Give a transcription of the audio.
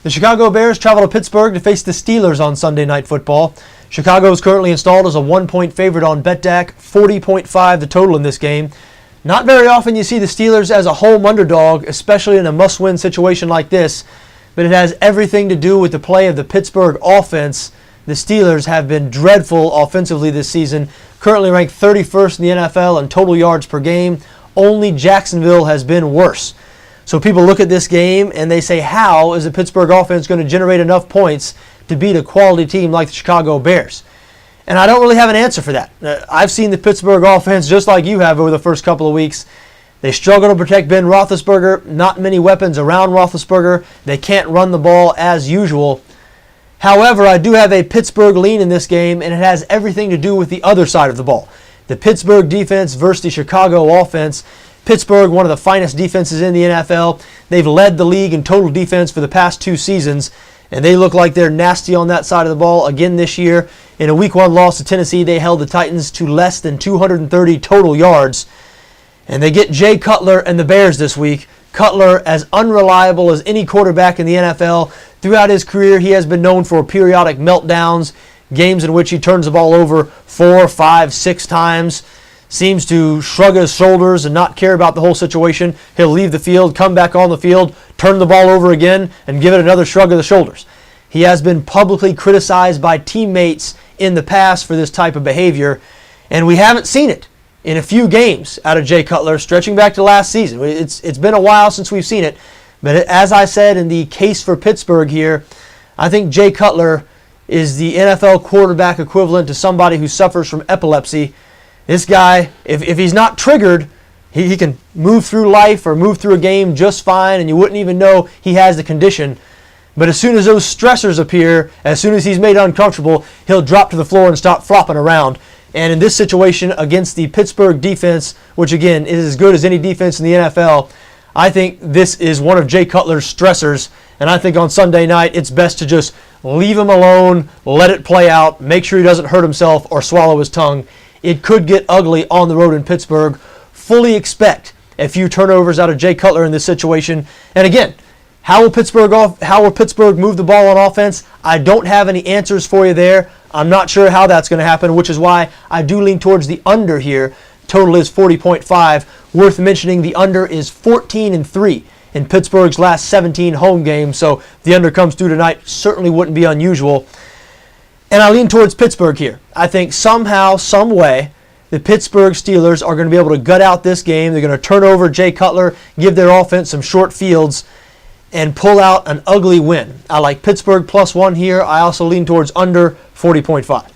The Chicago Bears travel to Pittsburgh to face the Steelers on Sunday Night Football. Chicago is currently installed as a 1-point favorite on BETDAQ, 40.5 the total in this game. Not very often you see the Steelers as a home underdog, especially in a must-win situation like this, but it has everything to do with the play of the Pittsburgh offense. The Steelers have been dreadful offensively this season, currently ranked 31st in the NFL in total yards per game. Only Jacksonville has been worse. So people look at this game and they say, how is the Pittsburgh offense going to generate enough points to beat a quality team like the Chicago Bears? And I don't really have an answer for that. I've seen the Pittsburgh offense just like you have over the first couple of weeks. They struggle to protect Ben Roethlisberger. Not many weapons around Roethlisberger. They can't run the ball as usual. However, I do have a Pittsburgh lean in this game, and it has everything to do with the other side of the ball. The Pittsburgh defense versus the Chicago offense. Pittsburgh, one of the finest defenses in the NFL. They've led the league in total defense for the past 2 seasons, and they look like they're nasty on that side of the ball again this year. In a Week 1 loss to Tennessee, they held the Titans to less than 230 total yards. And they get Jay Cutler and the Bears this week. Cutler, as unreliable as any quarterback in the NFL. Throughout his career, he has been known for periodic meltdowns, games in which he turns the ball over 4, 5, 6 times. Seems to shrug his shoulders and not care about the whole situation. He'll leave the field, come back on the field, turn the ball over again, and give it another shrug of the shoulders. He has been publicly criticized by teammates in the past for this type of behavior, and we haven't seen it in a few games out of Jay Cutler, stretching back to last season. It's been a while since we've seen it, but as I said in the case for Pittsburgh here, I think Jay Cutler is the NFL quarterback equivalent to somebody who suffers from epilepsy. This guy, if he's not triggered, he can move through life or move through a game just fine, and you wouldn't even know he has the condition. But as soon as those stressors appear, as soon as he's made uncomfortable, he'll drop to the floor and stop flopping around. And in this situation against the Pittsburgh defense, which again is as good as any defense in the NFL, I think this is one of Jay Cutler's stressors. And I think on Sunday night, it's best to just leave him alone, let it play out, make sure he doesn't hurt himself or swallow his tongue. It could get ugly on the road in Pittsburgh. Fully expect a few turnovers out of Jay Cutler in this situation. And again, how will Pittsburgh move the ball on offense? I don't have any answers for you there. I'm not sure how that's going to happen, which is why I do lean towards the under here. Total is 40.5. Worth mentioning, the under is 14-3 in Pittsburgh's last 17 home games, so if the under comes through tonight, certainly wouldn't be unusual. And I lean towards Pittsburgh here. I think somehow, some way, the Pittsburgh Steelers are going to be able to gut out this game. They're going to turn over Jay Cutler, give their offense some short fields, and pull out an ugly win. I like Pittsburgh +1 here. I also lean towards under 40.5.